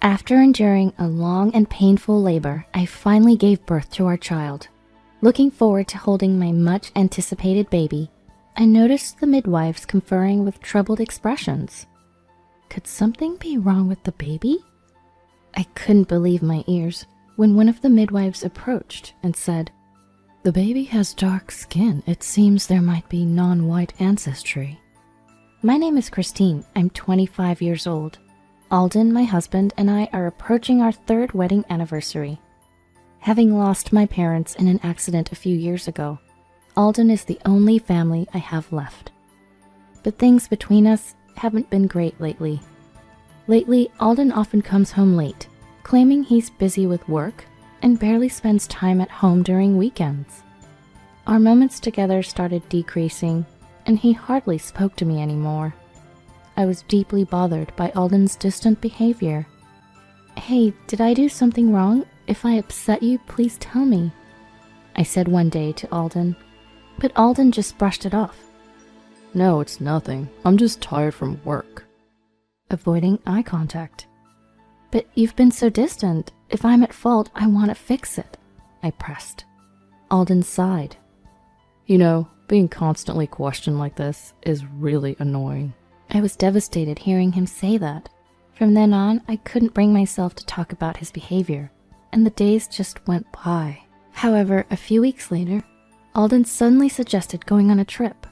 After enduring a long and painful labor, I finally gave birth to our child. Looking forward to holding my much-anticipated baby, I noticed the midwives conferring with troubled expressions. Could something be wrong with the baby? I couldn't believe my ears when one of the midwives approached and said, "The baby has dark skin. It seems there might be non-white ancestry." My name is Christine. I'm 25 years old. Alden, my husband, and I are approaching our 3rd wedding anniversary. Having lost my parents in an accident a few years ago, Alden is the only family I have left. But things between us haven't been great lately. Lately, Alden often comes home late, claiming he's busy with work and barely spends time at home during weekends. Our moments together started decreasing, and he hardly spoke to me anymore. I was deeply bothered by Alden's distant behavior. "Hey, did I do something wrong? If I upset you, please tell me," I said one day to Alden. But Alden just brushed it off. "No, it's nothing. I'm just tired from work," avoiding eye contact. "But you've been so distant. If I'm at fault, I want to fix it," I pressed. Alden sighed. "You know, being constantly questioned like this is really annoying." I was devastated hearing him say that. From then on, I couldn't bring myself to talk about his behavior, and the days just went by. However, a few weeks later, Alden suddenly suggested going on a trip.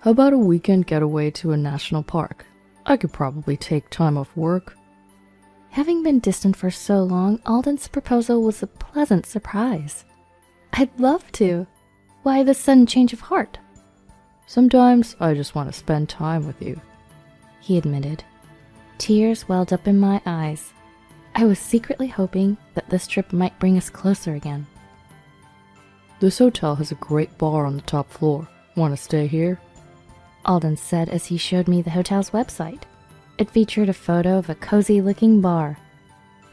"How about a weekend getaway to a national park? I could probably take time off work." Having been distant for so long, Alden's proposal was a pleasant surprise. "I'd love to. Why the sudden change of heart?" "Sometimes I just want to spend time with you," he admitted. Tears welled up in my eyes. I was secretly hoping that this trip might bring us closer again. "This hotel has a great bar on the top floor. Want to stay here?" Alden said as he showed me the hotel's website. It featured a photo of a cozy-looking bar.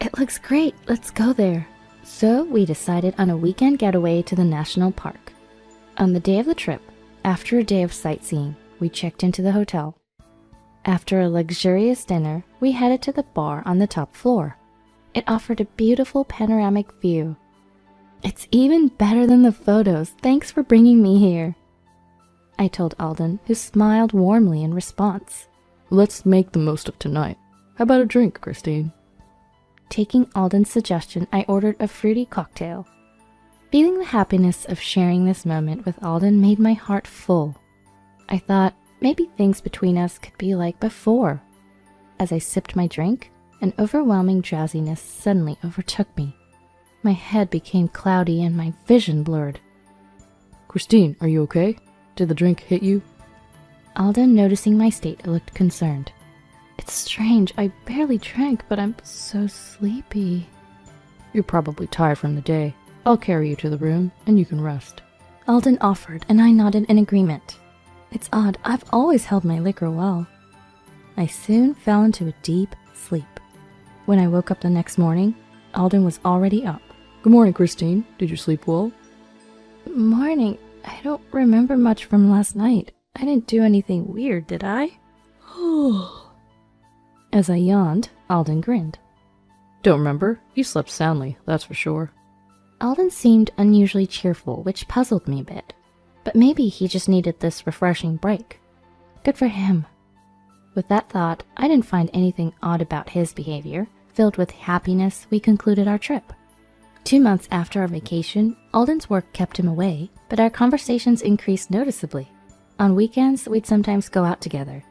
"It looks great. Let's go there." So we decided on a weekend getaway to the national park. On the day of the trip, after a day of sightseeing, we checked into the hotel. After a luxurious dinner, we headed to the bar on the top floor. It offered a beautiful panoramic view. "It's even better than the photos. Thanks for bringing me here," I told Alden, who smiled warmly in response. "Let's make the most of tonight. How about a drink, Christine?" Taking Alden's suggestion, I ordered a fruity cocktail. Feeling the happiness of sharing this moment with Alden made my heart full. I thought maybe things between us could be like before. As I sipped my drink, an overwhelming drowsiness suddenly overtook me. My head became cloudy and my vision blurred. "Christine, are you okay? Did the drink hit you?" Alden, noticing my state, looked concerned. "It's strange. I barely drank, but I'm so sleepy." "You're probably tired from the day. I'll carry you to the room, and you can rest," Alden offered, and I nodded in agreement. It's odd, I've always held my liquor well. I soon fell into a deep sleep. When I woke up the next morning, Alden was already up. "Good morning, Christine. Did you sleep well?" "Morning. I don't remember much from last night. I didn't do anything weird, did I?" As I yawned, Alden grinned. "Don't remember? You slept soundly, that's for sure." Alden seemed unusually cheerful, which puzzled me a bit. But maybe he just needed this refreshing break. Good for him. With that thought, I didn't find anything odd about his behavior. Filled with happiness, we concluded our trip. 2 months after our vacation, Alden's work kept him away, but our conversations increased noticeably. On weekends, we'd sometimes go out together.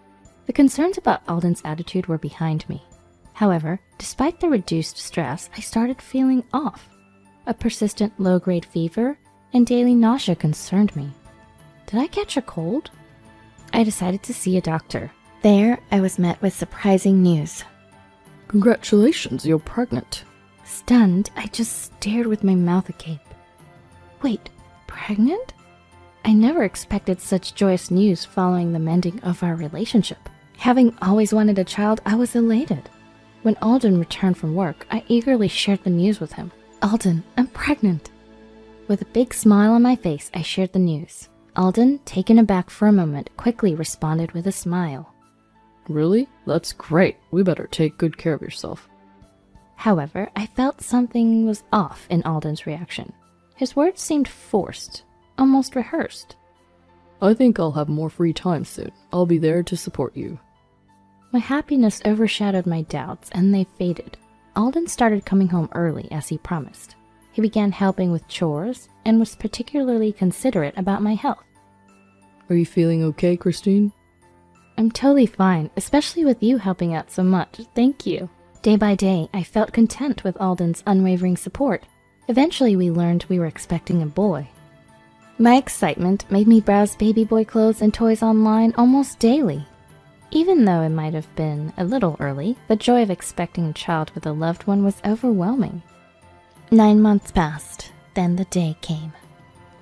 The concerns about Alden's attitude were behind me. However, despite the reduced stress, I started feeling off. A persistent low-grade fever and daily nausea concerned me. Did I catch a cold? I decided to see a doctor. There, I was met with surprising news. "Congratulations, you're pregnant." Stunned, I just stared with my mouth agape. Wait, pregnant? I never expected such joyous news following the mending of our relationship. Having always wanted a child, I was elated. When Alden returned from work, I eagerly shared the news with him. "Alden, I'm pregnant." With a big smile on my face, I shared the news. Alden, taken aback for a moment, quickly responded with a smile. "Really? That's great. We better take good care of yourself." However, I felt something was off in Alden's reaction. His words seemed forced, almost rehearsed. I think I'll have more free time soon. I'll be there to support you. My happiness overshadowed my doubts, and they faded. Alden started coming home early, as he promised. He began helping with chores, and was particularly considerate about my health. Are you feeling okay, Christine? I'm totally fine, especially with you helping out so much. Thank you. Day by day, I felt content with Alden's unwavering support. Eventually, we learned we were expecting a boy. My excitement made me browse baby boy clothes and toys online almost daily. Even though it might have been a little early, the joy of expecting a child with a loved one was overwhelming. 9 months passed, then the day came.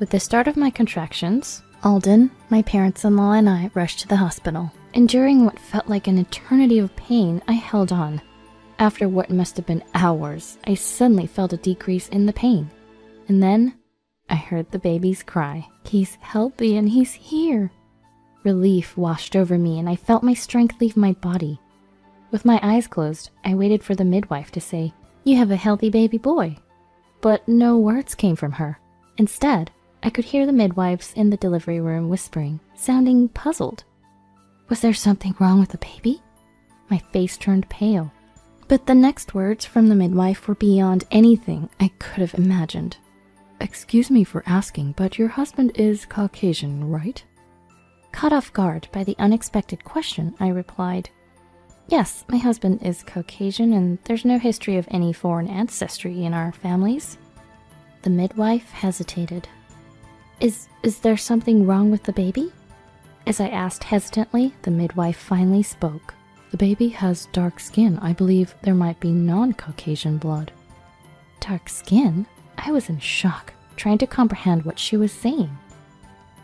With the start of my contractions, Alden, my parents-in-law, and I rushed to the hospital. Enduring what felt like an eternity of pain, I held on. After what must have been hours, I suddenly felt a decrease in the pain. And then, I heard the baby's cry. He's healthy and he's here. Relief washed over me and I felt my strength leave my body. With my eyes closed, I waited for the midwife to say, "You have a healthy baby boy." But no words came from her. Instead, I could hear the midwives in the delivery room whispering, sounding puzzled. Was there something wrong with the baby? My face turned pale. But the next words from the midwife were beyond anything I could have imagined. Excuse me for asking, but your husband is Caucasian, right? Caught off guard by the unexpected question, I replied, "Yes, my husband is Caucasian and there's no history of any foreign ancestry in our families." The midwife hesitated. Is there something wrong with the baby?" As I asked hesitantly, the midwife finally spoke. The baby has dark skin. I believe there might be non-Caucasian blood. Dark skin? I was in shock, trying to comprehend what she was saying.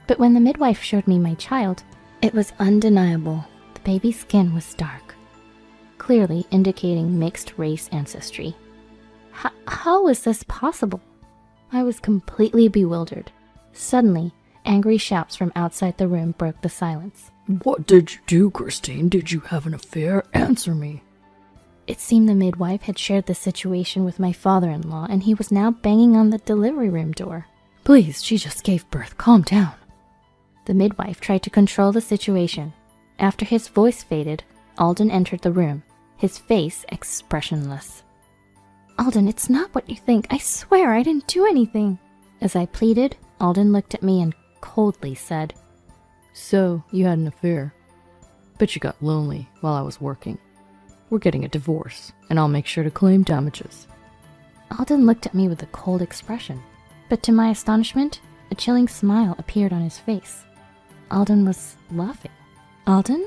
But when the midwife showed me my child, it was undeniable. The baby's skin was dark, clearly indicating mixed race ancestry. How was this possible? I was completely bewildered. Suddenly, angry shouts from outside the room broke the silence. What did you do, Christine? Did you have an affair? Answer me. It seemed the midwife had shared the situation with my father-in-law, and he was now banging on the delivery room door. Please, she just gave birth. Calm down. The midwife tried to control the situation. After his voice faded, Alden entered the room, his face expressionless. "Alden, it's not what you think. I swear I didn't do anything." As I pleaded, Alden looked at me and coldly said, "So, you had an affair. But you got lonely while I was working. We're getting a divorce, and I'll make sure to claim damages." Alden looked at me with a cold expression, but to my astonishment, a chilling smile appeared on his face. Alden was laughing. "Alden?"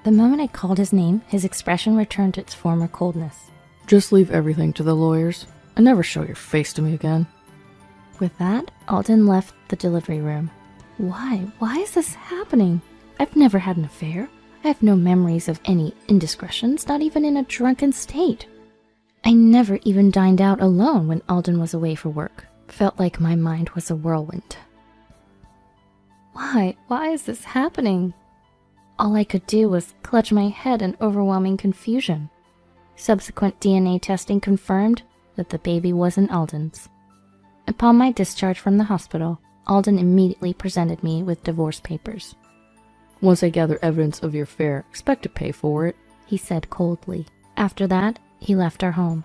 The moment I called his name, his expression returned to its former coldness. Just leave everything to the lawyers, and never show your face to me again. With that, Alden left the delivery room. Why? Why is this happening? I've never had an affair. I have no memories of any indiscretions, not even in a drunken state. I never even dined out alone when Alden was away for work. Felt like my mind was a whirlwind. Why? Why is this happening? All I could do was clutch my head in overwhelming confusion. Subsequent DNA testing confirmed that the baby wasn't Alden's. Upon my discharge from the hospital, Alden immediately presented me with divorce papers. Once I gather evidence of your affair, expect to pay for it, he said coldly. After that, he left our home.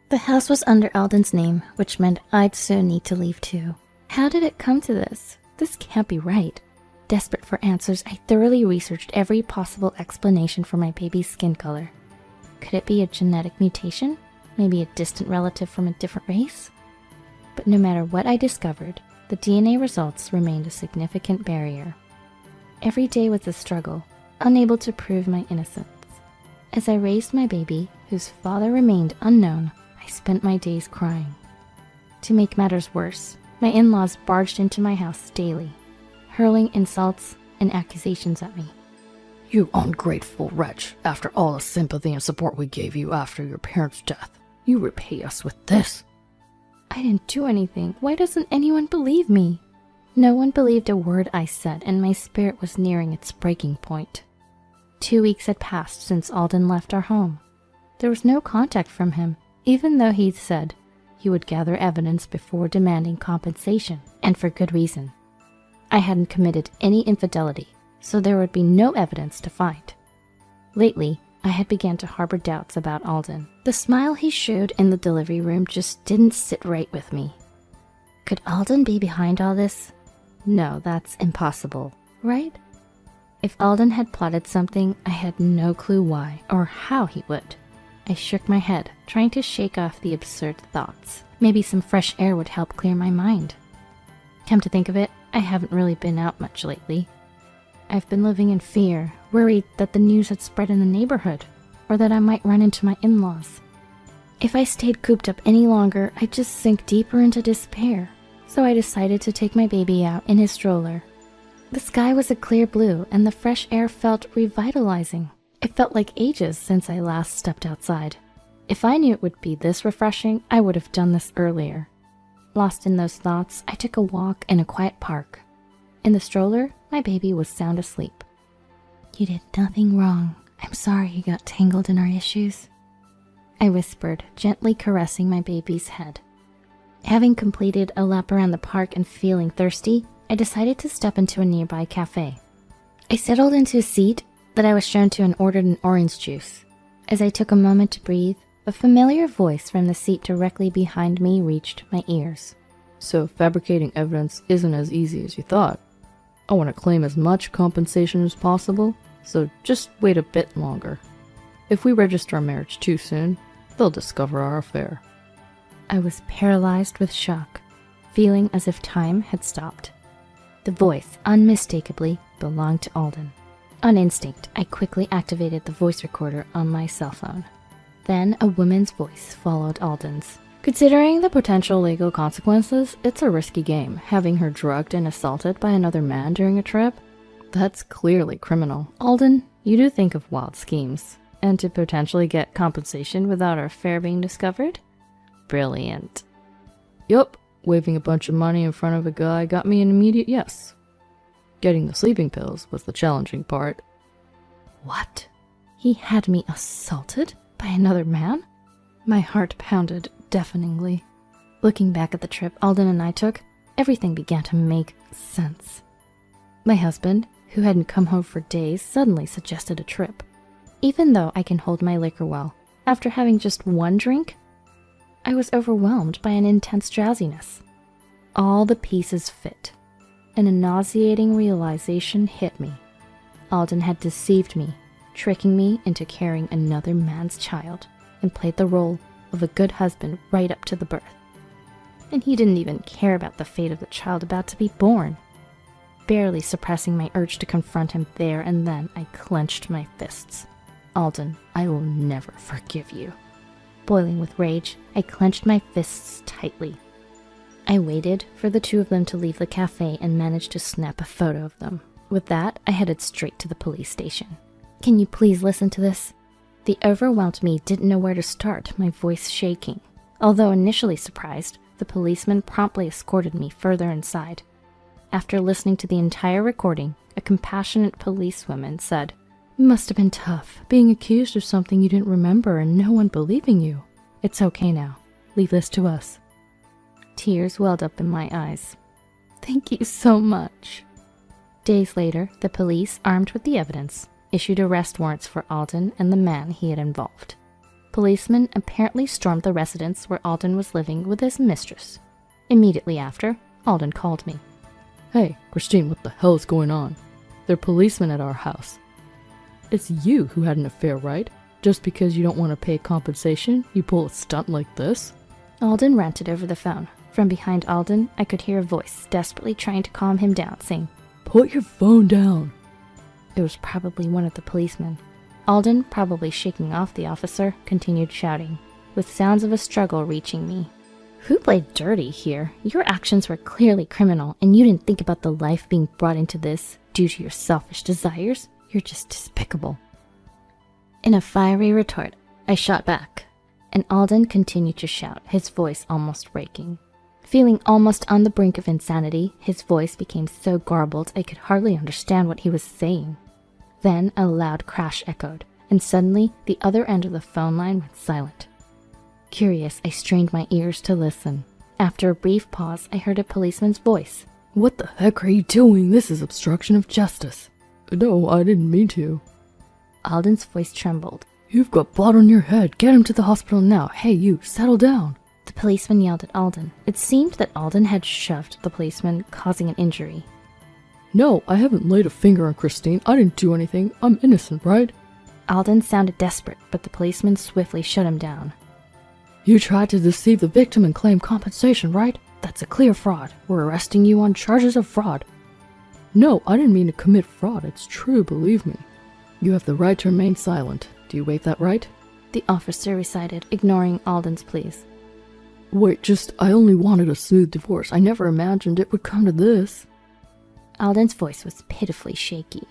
The house was under Alden's name, which meant I'd soon need to leave too. How did it come to this? This can't be right. Desperate for answers, I thoroughly researched every possible explanation for my baby's skin color. Could it be a genetic mutation? Maybe a distant relative from a different race? But no matter what I discovered, the DNA results remained a significant barrier. Every day was a struggle, unable to prove my innocence. As I raised my baby, whose father remained unknown, I spent my days crying. To make matters worse, my in-laws barged into my house daily, hurling insults and accusations at me. You ungrateful wretch. After all the sympathy and support we gave you after your parents' death, you repay us with this. I didn't do anything. Why doesn't anyone believe me? No one believed a word I said, and my spirit was nearing its breaking point. 2 weeks had passed since Alden left our home. There was no contact from him, even though he'd said he would gather evidence before demanding compensation, and for good reason. I hadn't committed any infidelity, so there would be no evidence to find. Lately, I had begun to harbor doubts about Alden. The smile he showed in the delivery room just didn't sit right with me. Could Alden be behind all this? No, that's impossible, right? If Alden had plotted something, I had no clue why or how he would. I shook my head, trying to shake off the absurd thoughts. Maybe some fresh air would help clear my mind. Come to think of it, I haven't really been out much lately. I've been living in fear, worried that the news had spread in the neighborhood, or that I might run into my in-laws. If I stayed cooped up any longer, I'd just sink deeper into despair. So I decided to take my baby out in his stroller. The sky was a clear blue, and the fresh air felt revitalizing. It felt like ages since I last stepped outside. If I knew it would be this refreshing, I would have done this earlier. Lost in those thoughts, I took a walk in a quiet park. In the stroller, my baby was sound asleep. You did nothing wrong. I'm sorry you got tangled in our issues, I whispered, gently caressing my baby's head. Having completed a lap around the park and feeling thirsty, I decided to step into a nearby cafe. I settled into a seat that I was shown to and ordered an orange juice. As I took a moment to breathe, a familiar voice from the seat directly behind me reached my ears. So fabricating evidence isn't as easy as you thought. I want to claim as much compensation as possible, so just wait a bit longer. If we register our marriage too soon, they'll discover our affair. I was paralyzed with shock, feeling as if time had stopped. The voice unmistakably belonged to Alden. On instinct, I quickly activated the voice recorder on my cell phone. Then a woman's voice followed Alden's. Considering the potential legal consequences, it's a risky game, having her drugged and assaulted by another man during a trip. That's clearly criminal. Alden, you do think of wild schemes, and to potentially get compensation without our affair being discovered? Brilliant. Yup, waving a bunch of money in front of a guy got me an immediate yes. Getting the sleeping pills was the challenging part. What? He had me assaulted by another man? My heart pounded deafeningly. Looking back at the trip Alden and I took, everything began to make sense. My husband, who hadn't come home for days, suddenly suggested a trip. Even though I can hold my liquor well, after having just one drink, I was overwhelmed by an intense drowsiness. All the pieces fit, and a nauseating realization hit me. Alden had deceived me, tricking me into carrying another man's child, and played the role of a good husband right up to the birth. And he didn't even care about the fate of the child about to be born. Barely suppressing my urge to confront him there and then, I clenched my fists. Alden, I will never forgive you. Boiling with rage, I clenched my fists tightly. I waited for the two of them to leave the cafe and managed to snap a photo of them. With that, I headed straight to the police station. Can you please listen to this? The overwhelmed me didn't know where to start, my voice shaking. Although initially surprised, the policeman promptly escorted me further inside. After listening to the entire recording, a compassionate policewoman said, "It must have been tough, being accused of something you didn't remember and no one believing you. It's okay now. Leave this to us." Tears welled up in my eyes. Thank you so much. Days later, the police, armed with the evidence, issued arrest warrants for Alden and the man he had involved. Policemen apparently stormed the residence where Alden was living with his mistress. Immediately after, Alden called me. Hey, Christine, what the hell is going on? There are policemen at our house. It's you who had an affair, right? Just because you don't want to pay compensation, you pull a stunt like this? Alden ranted over the phone. From behind Alden, I could hear a voice desperately trying to calm him down, saying, "Put your phone down." It was probably one of the policemen. Alden, probably shaking off the officer, continued shouting, with sounds of a struggle reaching me. Who played dirty here? Your actions were clearly criminal, and you didn't think about the life being brought into this due to your selfish desires. You're just despicable. In a fiery retort, I shot back, and Alden continued to shout, his voice almost breaking. Feeling almost on the brink of insanity, his voice became so garbled I could hardly understand what he was saying. Then a loud crash echoed, and suddenly the other end of the phone line went silent. Curious, I strained my ears to listen. After a brief pause, I heard a policeman's voice. What the heck are you doing? This is obstruction of justice. No, I didn't mean to. Alden's voice trembled. You've got blood on your head. Get him to the hospital now. Hey, you, settle down. The policeman yelled at Alden. It seemed that Alden had shoved the policeman, causing an injury. No, I haven't laid a finger on Christine. I didn't do anything. I'm innocent, right? Alden sounded desperate, but the policeman swiftly shut him down. You tried to deceive the victim and claim compensation, right? That's a clear fraud. We're arresting you on charges of fraud. No, I didn't mean to commit fraud. It's true, believe me. You have the right to remain silent. Do you waive that right? The officer recited, ignoring Alden's pleas. Wait, I only wanted a smooth divorce. I never imagined it would come to this. Alden's voice was pitifully shaky.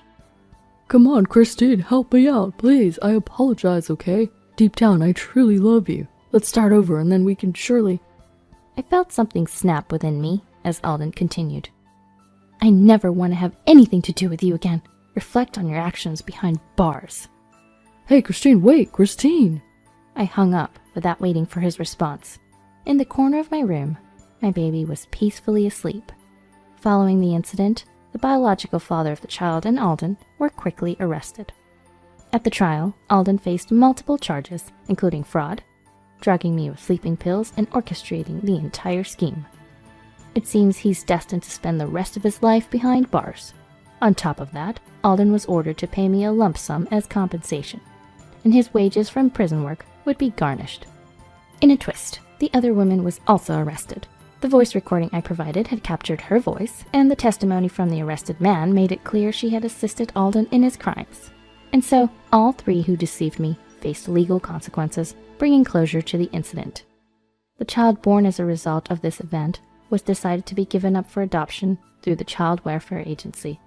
Come on, Christine, help me out, please. I apologize, okay? Deep down, I truly love you. Let's start over and then we can surely... I felt something snap within me as Alden continued. I never want to have anything to do with you again. Reflect on your actions behind bars. Hey, Christine, wait, Christine! I hung up without waiting for his response. In the corner of my room, my baby was peacefully asleep. Following the incident, the biological father of the child and Alden were quickly arrested. At the trial, Alden faced multiple charges, including fraud, drugging me with sleeping pills, and orchestrating the entire scheme. It seems he's destined to spend the rest of his life behind bars. On top of that, Alden was ordered to pay me a lump sum as compensation, and his wages from prison work would be garnished. In a twist, the other woman was also arrested. The voice recording I provided had captured her voice, and the testimony from the arrested man made it clear she had assisted Alden in his crimes. And so, all three who deceived me faced legal consequences, bringing closure to the incident. The child born as a result of this event was decided to be given up for adoption through the Child Welfare Agency.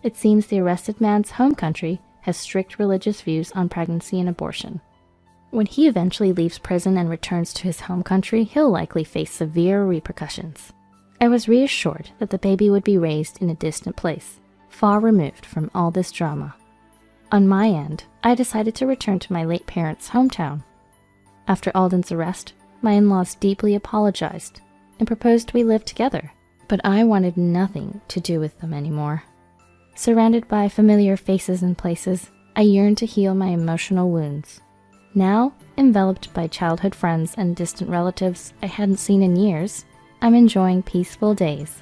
It seems the arrested man's home country has strict religious views on pregnancy and abortion. When he eventually leaves prison and returns to his home country, he'll likely face severe repercussions. I was reassured that the baby would be raised in a distant place, far removed from all this drama. On my end, I decided to return to my late parents' hometown. After Alden's arrest, my in-laws deeply apologized and proposed we live together, but I wanted nothing to do with them anymore. Surrounded by familiar faces and places, I yearned to heal my emotional wounds. Now, enveloped by childhood friends and distant relatives I hadn't seen in years, I'm enjoying peaceful days.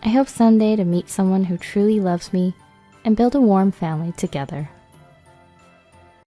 I hope someday to meet someone who truly loves me and build a warm family together.